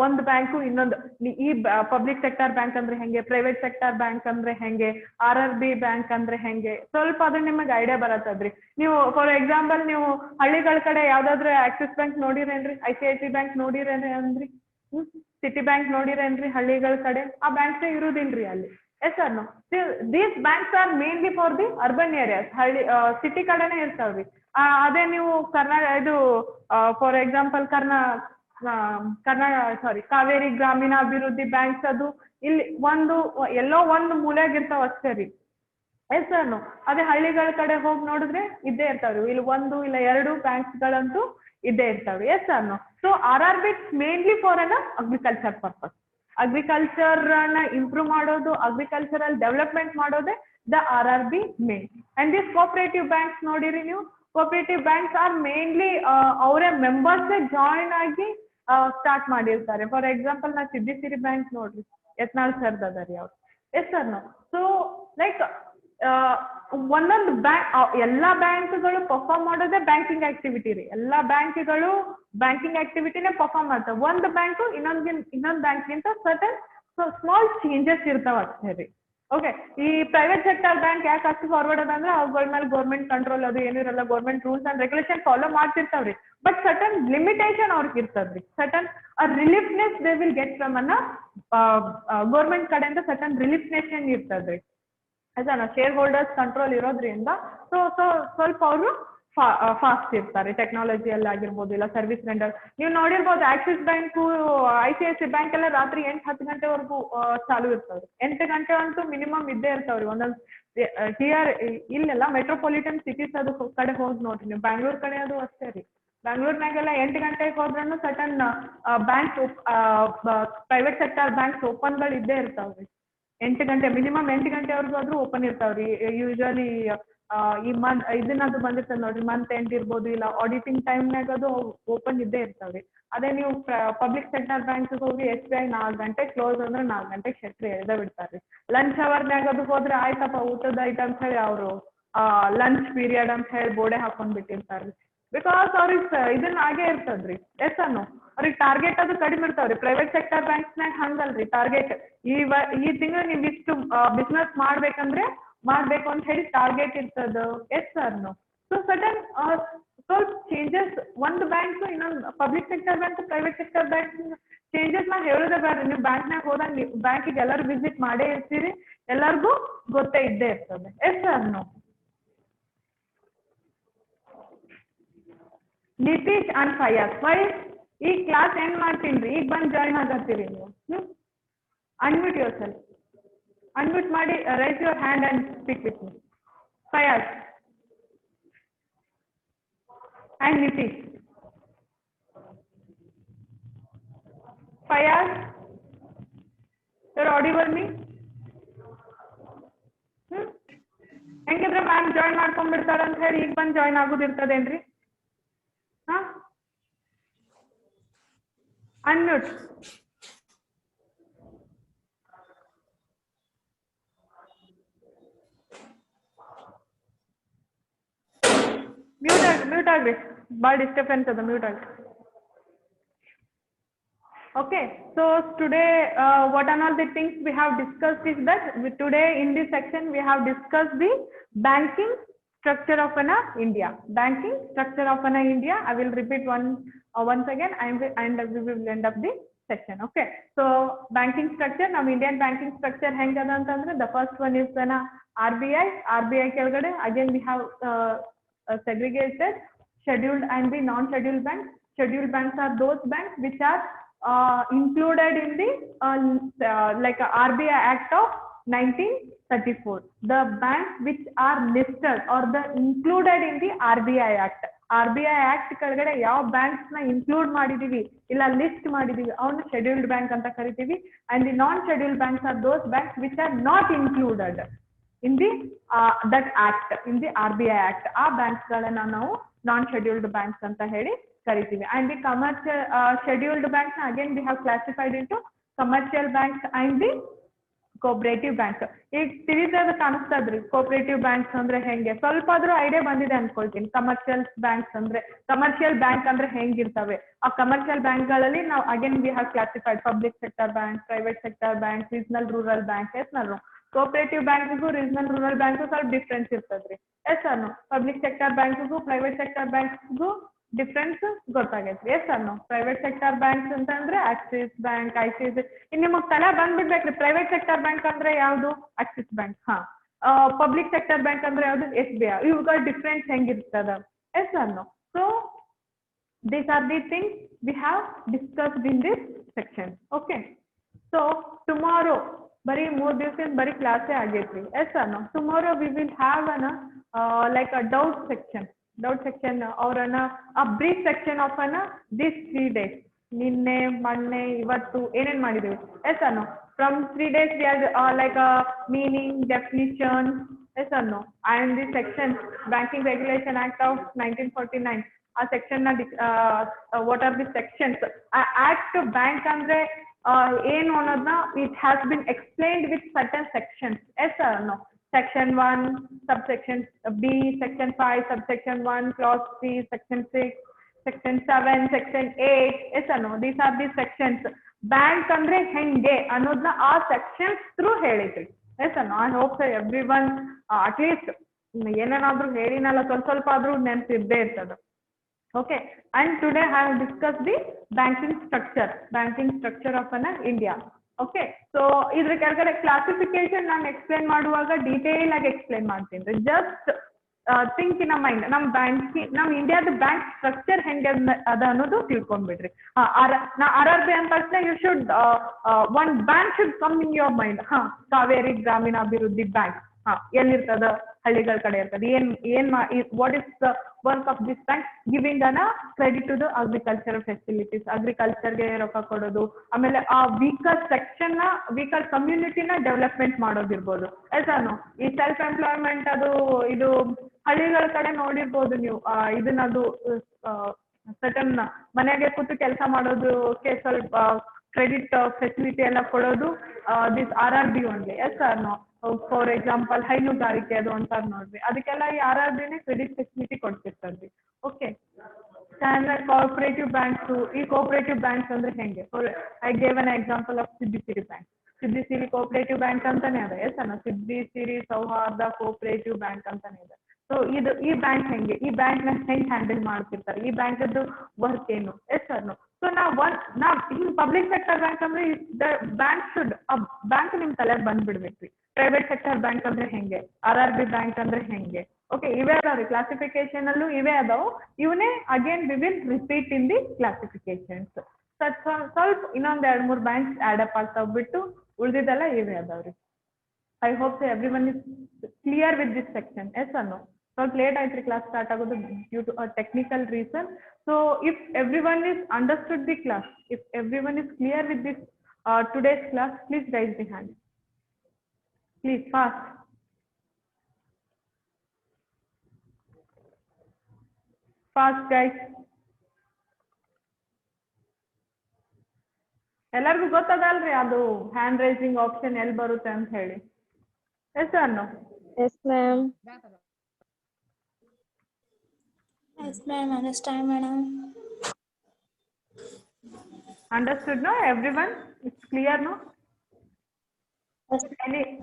ಒಂದು ಬ್ಯಾಂಕು ಇನ್ನೊಂದು. ಈ ಪಬ್ಲಿಕ್ ಸೆಕ್ಟರ್ ಬ್ಯಾಂಕ್ ಅಂದ್ರೆ ಹೆಂಗೆ, ಪ್ರೈವೇಟ್ ಸೆಕ್ಟರ್ ಬ್ಯಾಂಕ್ ಅಂದ್ರೆ ಹೆಂಗೆ, RRB ಬ್ಯಾಂಕ್ ಅಂದ್ರೆ ಹೆಂಗೆ, ಸ್ವಲ್ಪ ಅದು ನಿಮಗೆ ಐಡಿಯಾ ಬರತ್ತದ್ರಿ. ನೀವು ಫಾರ್ ಎಕ್ಸಾಂಪಲ್ ನೀವು ಹಳ್ಳಿಗಳ ಕಡೆ ಯಾವ್ದಾದ್ರು ಆಕ್ಸಿಸ್ ಬ್ಯಾಂಕ್ ನೋಡಿರೇನ್ರಿ, ICICI ಬ್ಯಾಂಕ್ ನೋಡಿರೇನ್ರಿ ಅಂದ್ರಿ, ಸಿಟಿ ಬ್ಯಾಂಕ್ ನೋಡಿರೇನ್ರಿ ಹಳ್ಳಿಗಳ ಕಡೆ? ಆ ಬ್ಯಾಂಕ್ಸ್ ಇರುದಿಲ್ರಿ ಅಲ್ಲಿ. Yes sir these banks are mainly for the urban areas. ಹಳ್ಳಿ ಸಿಟಿ ಕಡೆನೇ ಇರ್ತಾವ್ರಿ. ಅದೇ ನೀವು ಇದು ಫಾರ್ ಎಕ್ಸಾಂಪಲ್ ಕಾವೇರಿ ಗ್ರಾಮೀಣ ಅಭಿವೃದ್ಧಿ ಬ್ಯಾಂಕ್ಸ್ ಅದು ಇಲ್ಲಿ ಎಲ್ಲೋ ಒಂದು ಮೂಲೆಯಾಗಿರ್ತಾವ ಅಷ್ಟೇ ರೀ. ಎಸ್ ಸರ್ ಅದೇ ಹಳ್ಳಿಗಳ ಕಡೆ ಹೋಗಿ ನೋಡಿದ್ರೆ ಇದ್ದೇ ಇರ್ತಾವ್ರಿ. ಇಲ್ಲಿ ಒಂದು ಇಲ್ಲ ಎರಡು ಬ್ಯಾಂಕ್ಸ್ಗಳಂತೂ ಇದ್ದೇ ಇರ್ತಾವ್ರಿ. Yes sir so RRB mainly for agriculture purpose. Agriculture ನ ಇಂಪ್ರೂವ್ ಮಾಡೋದು, ಅಗ್ರಿಕಲ್ಚರಲ್ ಡೆವಲಪ್ಮೆಂಟ್ ಮಾಡೋದೇ the RRB main. And this cooperative banks ನೋಡಿರಿ ನೀವು, ಕೋಆಪರೇಟಿವ್ ಬ್ಯಾಂಕ್ಸ್ ಆರ್ ಮೇನ್ಲಿ ಅವರೇ ಮೆಂಬರ್ಸ್ ಜಾಯಿನ್ ಆಗಿ ಸ್ಟಾರ್ಟ್ ಮಾಡಿರ್ತಾರೆ. ಫಾರ್ ಎಕ್ಸಾಂಪಲ್ ನಾ ಸಿದ್ದಿಸಿರಿ ಬ್ಯಾಂಕ್ ನೋಡ್ರಿ, ಯತ್ನಾಳ್ ಸರ್ದ್ ಅದ ರೀ ಅವ್ರು. ಎಸ್ ಸರ್ ಸೊ ಲೈಕ್ ಒಂದೊಂದು ಬ್ಯಾಂಕ್, ಎಲ್ಲಾ ಬ್ಯಾಂಕ್ಗಳು ಪರ್ಫಾರ್ಮ್ ಮಾಡೋದೇ ಬ್ಯಾಂಕಿಂಗ್ ಆಕ್ಟಿವಿಟಿ ರೀ. ಎಲ್ಲಾ ಬ್ಯಾಂಕ್ಗಳು ಬ್ಯಾಂಕಿಂಗ್ ಆಕ್ಟಿವಿಟಿನೇ ಪರ್ಫಾರ್ಮ್ ಮಾಡ್ತಾವೆ. ಒಂದು ಬ್ಯಾಂಕು ಇನ್ನೊಂದು ಬ್ಯಾಂಕ್ಗಿಂತ ಸರ್ಟನ್ ಸ್ಮಾಲ್ ಚೇಂಜಸ್ ಇರ್ತಾವ ಅಷ್ಟೇ ರೀ. ಓಕೆ, ಈ ಪ್ರೈವೇಟ್ ಸೆಕ್ಟರ್ ಬ್ಯಾಂಕ್ ಯಾಕೆ ಅಷ್ಟು ಫಾರ್ವರ್ಡ್ ಅದ ಅಂದ್ರೆ ಅವುಗಳ ಮೇಲೆ ಗೌರ್ಮೆಂಟ್ ಕಂಟ್ರೋಲ್ ಅದು ಏನಿರಲ್ಲ, government rules and regulation follow ಮಾಡ್ತಿರ್ತಾವ್ರಿ. ಬಟ್ ಸರ್ಟನ್ ಲಿಮಿಟೇಷನ್ ಅವ್ರಿಗೆ ಇರ್ತದ್ರಿ. Certain reliefness they will get from government ಕಡೆಯಿಂದ ಸರ್ಟನ್ ರಿಲೀಫ್ನೆಷನ್ ಇರ್ತದ್ರಿ. ಅದನ್ನ ಶೇರ್ ಹೋಲ್ಡರ್ಸ್ ಕಂಟ್ರೋಲ್ ಇರೋದ್ರಿಂದ ಸ್ವಲ್ಪ ಅವರು ಫಾಸ್ಟ್ ಇರ್ತಾರೆ ಟೆಕ್ನಾಲಜಿಯಲ್ಲಿ ಆಗಿರ್ಬೋದು, ಇಲ್ಲ ಸರ್ವಿಸ್ ರೆಂಡರ್. ನೀವು ನೋಡಿರ್ಬೋದು ಆಕ್ಸಿಸ್ ಬ್ಯಾಂಕು, ICICI ಬ್ಯಾಂಕ್ ಎಲ್ಲ ರಾತ್ರಿ 8-10 ಗಂಟೆವರೆಗೂ ಚಾಲು ಇರ್ತಾವ್ರಿ. 8 ಗಂಟೆ ಅಂತೂ ಮಿನಿಮಮ್ ಇದ್ದೇ ಇರ್ತಾವ್ರಿ. ಒಂದೊಂದು ಇಲ್ಲೆಲ್ಲ ಮೆಟ್ರೋಪಾಲಿಟನ್ ಸಿಟೀಸ್ ಅದು ಕಡೆ ಹೋಗಿ ನೋಡ್ರಿ ನೀವು, ಬ್ಯಾಂಗ್ಳೂರ್ ಕಡೆ ಅದು ಅಷ್ಟೇ ರೀ. ಬ್ಯಾಂಗ್ಳೂರ್ನಾಗೆಲ್ಲ 8 ಗಂಟೆಗೆ ಹೋದ್ರೂ certain bank private sector banks ಓಪನ್ಗಳು ಇದ್ದೇ ಇರ್ತಾವ್ರಿ. 8 ಗಂಟೆ ಮಿನಿಮಮ್ 8 ಗಂಟೆವರೆಗೂ ಆದ್ರೂ ಓಪನ್ ಇರ್ತಾವ್ರಿ. ಯೂಶಲಿ ಈ ಇದನ್ನದು ಬಂದಿರ್ತದೆ ನೋಡ್ರಿ, ಮಂತ್ ಎಂಡ್ ಇರ್ಬೋದು, ಇಲ್ಲ ಆಡಿಟಿಂಗ್ ಟೈಮ್ನಾಗ ಅದು ಓಪನ್ ಇದ್ದೇ ಇರ್ತಾವ್ರಿ. ಅದೇ ನೀವು ಪಬ್ಲಿಕ್ ಸೆಕ್ಟರ್ ಬ್ಯಾಂಕ್ಗೆ ಹೋಗಿ SBI 4 ಗಂಟೆ ಕ್ಲೋಸ್ ಅಂದ್ರೆ 4 ಗಂಟೆಗೆ ಶೆಟ್ರಿ ಎಳ್ದ ಬಿಡ್ತಾರ್ರಿ. ಲಂಚ್ ಅವರ್ನಾಗ ಅದು ಹೋದ್ರೆ ಆಯ್ತಪ್ಪ ಊಟದ ಐಟಮ್ಸ್ ಹೇಳಿ ಅವರು ಲಂಚ್ ಪೀರಿಯಡ್ ಅಂತ ಹೇಳಿ ಬೋರ್ಡೆ ಹಾಕೊಂಡ್ ಬಿಟ್ಟಿರ್ತಾರ್ರಿ. ಬಿಕಾಸ್ ಅವ್ರಿಗೆ ಇದನ್ನ ಆಗೇ ಇರ್ತದ್ರಿ. ಎಸ್ ಅವ್ರಿಗೆ ಟಾರ್ಗೆಟ್ ಅದು ಕಡಿಮೆ ಇರ್ತಾವ್ರಿ. ಪ್ರೈವೇಟ್ ಸೆಕ್ಟರ್ ಬ್ಯಾಂಕ್ಸ್ನಾಗ ಹಂಗಲ್ರಿ. ಟಾರ್ಗೆಟ್ ಈ ತಿಂಗಳು ನೀವು ಇಷ್ಟು ಬಿಸ್ನೆಸ್ ಮಾಡ್ಬೇಕು ಅಂತ ಹೇಳಿ ಟಾರ್ಗೆಟ್ ಇರ್ತದ. ಎಸ್ ಸರ್ ಸೊ ಸಡನ್ ಸ್ವಲ್ಪ ಚೇಂಜಸ್ ಒಂದು ಬ್ಯಾಂಕ್ ಇನ್ನೊಂದು public sector bank private sector bank changes ನಾ ಹೇಳೋದೇ ಬೇಡ. ನೀವು ಬ್ಯಾಂಕ್ನಾಗ ಹೋದಾಗ ನೀವು ಬ್ಯಾಂಕಿಗೆ ಎಲ್ಲರೂ ವಿಸಿಟ್ ಮಾಡೇ ಇರ್ತೀರಿ, ಎಲ್ಲರಿಗೂ ಗೊತ್ತೇ ಇದ್ದೇ ಇರ್ತದೆ. Yes sir Nitish and Fayaz ಈ ಕ್ಲಾಸ್ ಎಂಡ್ ಮಾಡ್ತೀನಿ ರೀ, ಈಗ ಬಂದು ಜಾಯ್ನ್ ಆಗತ್ತೀರಿ ನೀವು. ಅನ್ಮ್ಯೂಟ್ ಯುವರ್ ಸೆಲ್ಫ್, ಅನ್ಮ್ಯೂಟ್ ಮಾಡಿ raise your hand and speak with me. Fayaz and Nitish. Fayaz, you're audible me? ಹೆಂಗಿದ್ರೆ ಮ್ಯಾಮ್ ಜಾಯ್ನ್ ಮಾಡ್ಕೊಂಡ್ಬಿಡ್ತಾರ ಅಂತ ಹೇಳಿ ಈಗ ಬಂದು ಜಾಯ್ನ್ ಆಗೋದಿರ್ತದೇನ್ರಿ? ಹಾ, ಅನ್ಮ್ಯೂಟ್. ಮ್ಯೂಟ್ ಆಗ್ರಿ, ಭಾಳ ಡಿಸ್ಟರ್ಬೆನ್ಸ್ ಅದ, mute agri. Okay, so today what are all the things we have discussed is that today in this section we have discussed the banking structure of an India. Banking structure of an India. I will repeat once again and we will end up the section. Okay, so banking structure, now Indian banking structure hengada antandre the first one is an RBI kelgade again we have segregated scheduled and the non-scheduled banks. Scheduled banks are those banks which are included in the like RBI Act of 1934. The banks which are listed or the included in the RBI Act. RBI Act ಕೆಳಗಡೆ ಯಾವ banks ನ include ಮಾಡಿದೀವಿ ಇಲ್ಲ list ಮಾಡಿದೀವಿ ಅವನ್ನ scheduled bank ಅಂತ ಕರಿತೀವಿ. And the non scheduled banks are those banks which are not included in the that act, in the RBI Act. ಆ ಬ್ಯಾಂಕ್ಸ್ ಗಳನ್ನ ನಾವು ನಾನ್ ಶೆಡ್ಯೂಲ್ಡ್ ಬ್ಯಾಂಕ್ಸ್ ಅಂತ ಹೇಳಿ ಕರಿತೀವಿ. And the commercial scheduled banks again we have classified into commercial banks and the cooperative banks. ಈಗ ತಿಳಿದಾಗ ಕಾಣಿಸ್ತದ್ರಿ cooperative banks ಅಂದ್ರೆ ಹೆಂಗೆ, ಸ್ವಲ್ಪ ಆದ್ರೂ ಐಡಿಯಾ ಬಂದಿದೆ ಅನ್ಕೊಳ್ತೀನಿ. ಕಮರ್ಷಿಯಲ್ ಬ್ಯಾಂಕ್ಸ್ ಅಂದ್ರೆ, ಕಮರ್ಷಿಯಲ್ ಬ್ಯಾಂಕ್ ಅಂದ್ರೆ ಹೆಂಗಿರ್ತವೆ, ಆ ಕಮರ್ಷಿಯಲ್ ಬ್ಯಾಂಕ್ ಗಳಲ್ಲಿ ನಾವು again we have classified public sector bank, private sector bank, regional rural bank. Yes ನಾನು ಕೋಪರೇಟಿವ್ ಬ್ಯಾಂಕ್ಗೂ ರೀಜನಲ್ ರೂರಲ್ ಬ್ಯಾಂಕ್ಗೂ ಸ್ವಲ್ಪ ಡಿಫ್ರೆನ್ಸ್ ಇರ್ತದ್ರಿ. ಎಸ್ ಅನ್ನು ಪಬ್ಲಿಕ್ ಸೆಕ್ಟರ್ ಬ್ಯಾಂಕ್ಗೂ ಪ್ರೈವೇಟ್ ಸೆಕ್ಟರ್ ಬ್ಯಾಂಕ್ಗೂ ಡಿಫ್ರೆನ್ಸ್ ಗೊತ್ತಾಗೈತ್ರಿ. ಎಸ್ ಅನ್ನು ಪ್ರೈವೇಟ್ ಸೆಕ್ಟರ್ ಬ್ಯಾಂಕ್ಸ್ ಅಂತಂದ್ರೆ ಆಕ್ಸಿಸ್ ಬ್ಯಾಂಕ್, ICICI. ಇನ್ನು ನಿಮಗೆ ತಲೆ ಬಂದ್ಬಿಡ್ಬೇಕ್ರಿ, ಪ್ರೈವೇಟ್ ಸೆಕ್ಟರ್ ಬ್ಯಾಂಕ್ ಅಂದ್ರೆ ಯಾವುದು, Axis bank. Public sector bank ಅಂದ್ರೆ ಯಾವುದು, SBI. ಇವುಗಳ ಡಿಫ್ರೆನ್ಸ್ ಹೆಂಗಿರ್ತದ. ಎಸ್ ಅನ್ನು so these are the things we have discussed in this section. Okay, so tomorrow bari 3 ದಿವಸದಿಂದ ಬರೀ ಕ್ಲಾಸೇ ಆಗೈತ್ರಿ. ಎಸ್ ಅನ್ನು tomorrow we will have an like a doubt section or a brief section of these 3 days. ನಿನ್ನೆ ಮೊನ್ನೆ ಇವತ್ತು ಏನೇನ್ ಮಾಡಿದೀವಿ. S ಅನ್ನು from 3 days we are like a meaning, definition. Yes ಅನ್ನು and the section Banking Regulation Act of 1949. ಆ section ನ what are the sections, act bank ಅಂದ್ರೆ ಏನು ಅನ್ನೋದನ್ನ it has been explained with certain sections. Yes ಅನ್ನು Section 1, subsection B, Section 5, subsection 1, clause 3, Section 6, Section 7, Section 8. Yes or no? These are the sections. Bank andre henge ಅನ್ನೋದನ್ನ ಆ sections through ಹೇಳಿದ್ರಿ. Yes or no? I hope so everyone at least ಏನೇನಾದ್ರೂ ಹೇಳಿನಲ್ಲ ಸ್ವಲ್ಪ ಆದ್ರೂ ನೆನಪಿದ್ದೇ ಇರ್ತದೆ. Okay, and today I have discussed the banking structure of India. Okay, so ಇದ್ರ ಕೆಳಗಡೆ classification ನಾನು explain ಮಾಡುವಾಗ ಡೀಟೇಲ್ ಆಗಿ ಎಕ್ಸ್ಪ್ಲೇನ್ ಮಾಡ್ತೀನಿ. Just think in a mind, ನಮ್ಮ ಇಂಡಿಯಾದ ಬ್ಯಾಂಕ್ ಸ್ಟ್ರಕ್ಚರ್ ಹೆಂಗೆ ಅದ ಅನ್ನೋದು ತಿಳ್ಕೊಂಡ್ಬಿಡ್ರಿ. RRB ಅಂದ ತಕ್ಷಣ you should one bank should come in your mind. Kaveri Grameena Abhivriddhi bank ಎಲ್ಲಿರ್ತದ, ಹಳ್ಳಿಗಳ ಕಡೆ ಇರ್ತದೆ. What is the work of this bank? Giving an credit to the agricultural facilities, ಅಗ್ರಿಕಲ್ಚರ್ಗೆ ರೊಕ್ಕ ಕೊಡೋದು, ಆಮೇಲೆ ಆ ವೀಕರ್ ಸೆಕ್ಷನ್ ನ ವೀಕರ್ ಕಮ್ಯುನಿಟಿನ ಡೆವಲಪ್ಮೆಂಟ್ ಮಾಡೋದಿರ್ಬೋದು. ಎಲ್ಸಾನು ಈ ಸೆಲ್ಫ್ ಎಂಪ್ಲಾಯ್ಮೆಂಟ್ ಇದು ಹಳ್ಳಿಗಳ ಕಡೆ ನೋಡಿರ್ಬೋದು ನೀವು. ಇದನ್ನದು ಸರ್ಟನ್ ಮನೆಗೆ ಕೂತು ಕೆಲಸ ಮಾಡೋದಕ್ಕೆ ಸ್ವಲ್ಪ ಕ್ರೆಡಿಟ್ ಫೆಸಿಲಿಟಿ ಎಲ್ಲ ಕೊಡೋದು this RRB only. Yes sir no. For example ಹೈನುಗಾರಿಕೆ ಅದು ಅಂತಾರೆ ನೋಡ್ರಿ, ಅದಕ್ಕೆಲ್ಲ ಈ RRBನೇ ಕ್ರೆಡಿಟ್ ಫೆಸಿಲಿಟಿ ಕೊಡ್ತಿರ್ತದ್ರಿ. Okay, standard cooperative banks. ಈ ಕೋಆಪರೇಟಿವ್ ಬ್ಯಾಂಕ್ಸ್ ಅಂದ್ರೆ ಹೆಂಗೆ, I gave an example of Siddhisiri bank. Siddhisiri cooperative bank ಅಂತಾನೆ ಅದ. ಎಸ್ ಅನ್ನ ಸಿದ್ದಿಸಿರಿ ಸೌಹಾರ್ದ ಕೋಆಪರೇಟಿವ್ ಬ್ಯಾಂಕ್ ಅಂತಾನೆ ಇದೆ. ಸೊ ಈ ಬ್ಯಾಂಕ್ ಹೆಂಗೆ, ಈ ಬ್ಯಾಂಕ್ ನ ಹೆಂಗ್ ಹ್ಯಾಂಡಲ್ ಮಾಡ್ತಿರ್ತಾರೆ, ಈ ಬ್ಯಾಂಕ್ ಅದು ವರ್ಕ್ ಏನು. Yes sir no. ಸೊ ನಾವ್ ಪಬ್ಲಿಕ್ ಸೆಕ್ಟರ್ ಬ್ಯಾಂಕ್ ಅಂದ್ರೆ ಬ್ಯಾಂಕ್ ನಿಮ್ ತಲೆಗೆ ಬಂದ್ಬಿಡ್ಬೇಕ್ರಿ. ಪ್ರೈವೇಟ್ ಸೆಕ್ಟರ್ ಬ್ಯಾಂಕ್ ಅಂದ್ರೆ ಹೆಂಗೆ, RRB ಬ್ಯಾಂಕ್ ಅಂದ್ರೆ ಹೆಂಗೆ. ಓಕೆ, ಇವೇ ಅದಾವ್ರಿ ಕ್ಲಾಸಿಫಿಕೇಶನ್ ಅಲ್ಲೂ ಇವೇ ಅದಾವು. ಇವನೇ again we will repeat in the classifications. ಸ್ವಲ್ಪ ಇನ್ನೊಂದ್ 2-3 ಬ್ಯಾಂಕ್ಸ್ ಆಡ್ ಅಪ್ ಆಗ್ತಾವ್ ಬಿಟ್ಟು ಉಳಿದಿದ್ದೆಲ್ಲ ಇವೇ ಅದಾವ್ರಿ. I hope so every one is clear with this section. Yes ಅನ್ನೋ ಸ್ವಲ್ಪ ಲೇಟ್ ಆಯ್ತ್ರಿ ಕ್ಲಾಸ್ ಸ್ಟಾರ್ಟ್ ಆಗೋದು due to a technical reason. So if every one is understood the class, if every one is clear with this today's class, please raise the hand. Please, fast guys. ಎಲ್ಲರಿಗೂ ಗೊತ್ತದಲ್ರಿ ಅದು hand rising option ಎಲ್ಲಿ ಬರುತ್ತೆ ಅಂತ ಹೇಳಿ. S ಅನ್ನೋ. Yes, ma'am. Yes, ma'am. Understand, madam. Understood, no? Everyone? It's clear, no? Yes,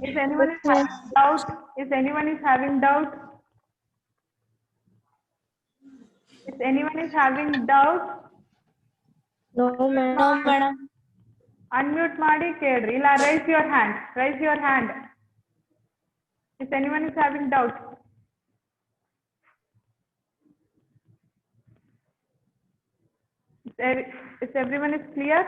Is anyone is ma'am. having doubt? Is anyone is having doubt? If anyone is having doubt, No, madam. No, madam. unmute ಮಾಡಿ ಕೇಳ್ರಿ ಇಲ್ಲ raise your hand. Raise your hand. If anyone is having doubt. If everyone is clear?